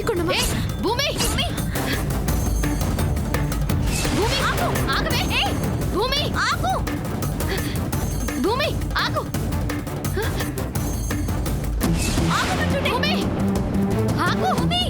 కొండమ్మా. భూమి భూమి భూమి ఆగు, ఆగవే. భూమి ఆగు, భూమి ఆగు, ఆగమంటుంటే. భూమి ఆగు, భూమి.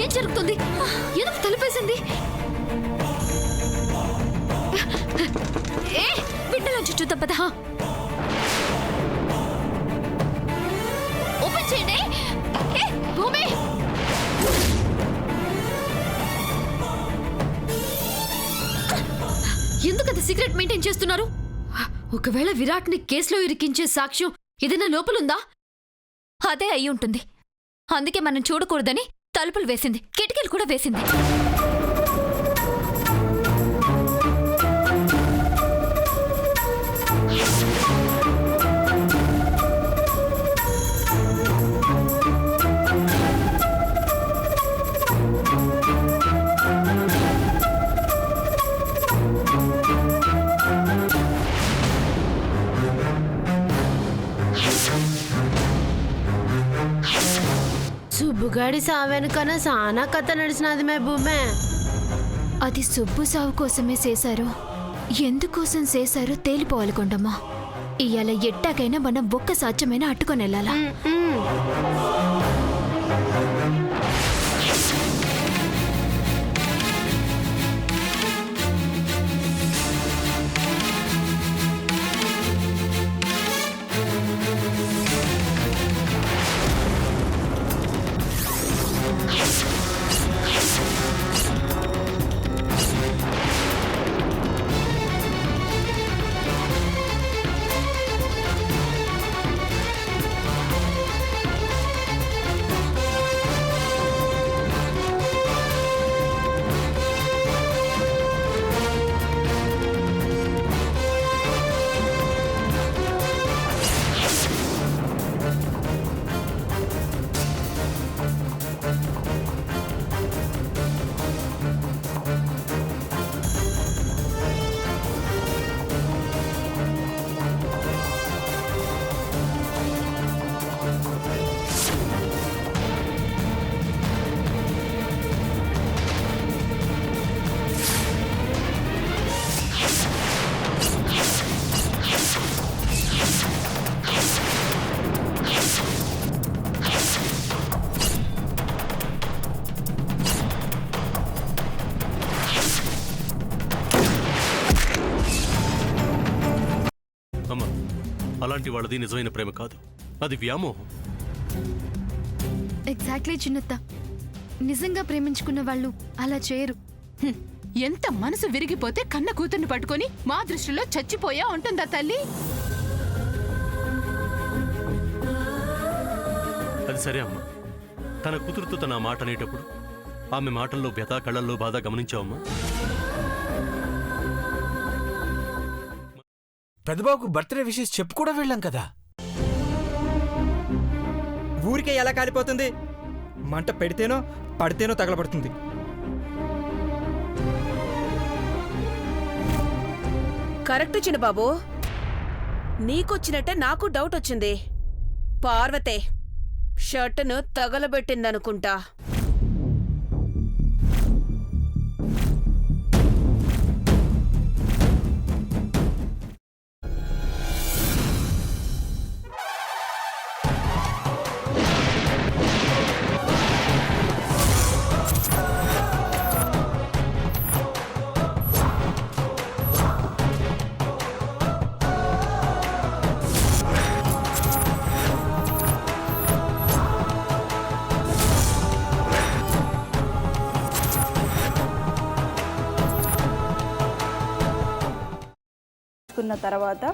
ఏం జరుగుతుంది? ఎందుకు తలుపేసింది? విండలోంచి చూద్దాం పద. ఓపెన్ చేయండి. భూమి ఎందుకంత సీక్రెట్ మెయింటైన్ చేస్తున్నారు? ఒకవేళ విరాట్ ని కేసులో ఇరికించే సాక్ష్యం ఏదైనా లోపలుందా? అదే అయి ఉంటుంది. అందుకే మనం చూడకూడదని తలుపులు వేసింది, కిటికీలు కూడా వేసింది. సుబ్బుగాడి సావెనుకన్నా సానా కథ నడిచినది మే భూమే. అది సుబ్బు సావు కోసమే చేశారో ఎందుకోసం చేశారో తేలిపోవాలి కొండమ్మా. ఇవాళ ఎట్టాకైనా మనం ఒక్క సాధ్యమైన అట్టుకొని వెళ్ళాలా. అలాంటి వాళ్ళది నిజమైన ప్రేమ కాదు, అది వ్యామోహం. ఎగ్జాక్ట్లీ చిన్నత్త. నిజంగా ప్రేమించుకున్న వాళ్ళు అలా చేయరు. ఎంత మనసు విరిగిపోతే కన్న కూతుర్ని పట్టుకొని మా దృష్టిలో చచ్చిపోయా ఉంటుందా తల్లి? అది సరే అమ్మా, తన కూతురుతో తన మాట అనేటప్పుడు ఆమె మాటల్లో వ్యథ, కళ్ళల్లో బాధ గమనించావమ్మా? పెద్దబాబుకు బర్త్డే విషెస్ చెప్పు కూడా వెళ్ళాం కదా. ఊరికే ఎలా కాలిపోతుంది? మంట పెడితేనో పడితేనో తగలబడుతుంది. కరెక్ట్ చిన్నబాబు, నీకొచ్చినట్టే నాకు డౌట్ వచ్చింది. పార్వతే షర్టును తగలబెట్టిందనుకుంటా. వేసుకున్న తర్వాత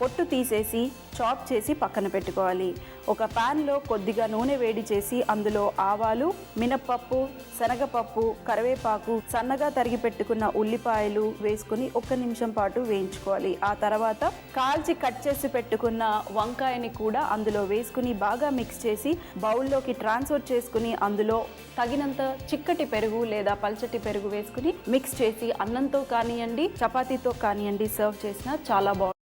పొట్టు తీసేసి చాప్ చేసి పక్కన పెట్టుకోవాలి. ఒక ప్యాన్లో కొద్దిగా నూనె వేడి చేసి అందులో ఆవాలు, మినప్పప్పు, శనగపప్పు, కరివేపాకు, సన్నగా తరిగి పెట్టుకున్న ఉల్లిపాయలు వేసుకుని 1 నిమిషం పాటు వేయించుకోవాలి. ఆ తర్వాత కాల్చి కట్ చేసి పెట్టుకున్న వంకాయని కూడా అందులో వేసుకుని బాగా మిక్స్ చేసి బౌల్లోకి ట్రాన్స్ఫర్ చేసుకుని అందులో తగినంత చిక్కటి పెరుగు లేదా పల్చటి పెరుగు వేసుకుని మిక్స్ చేసి అన్నంతో కానివ్వండి, చపాతీతో కానివ్వండి సర్వ్ చేసినా చాలా బాగుంటుంది.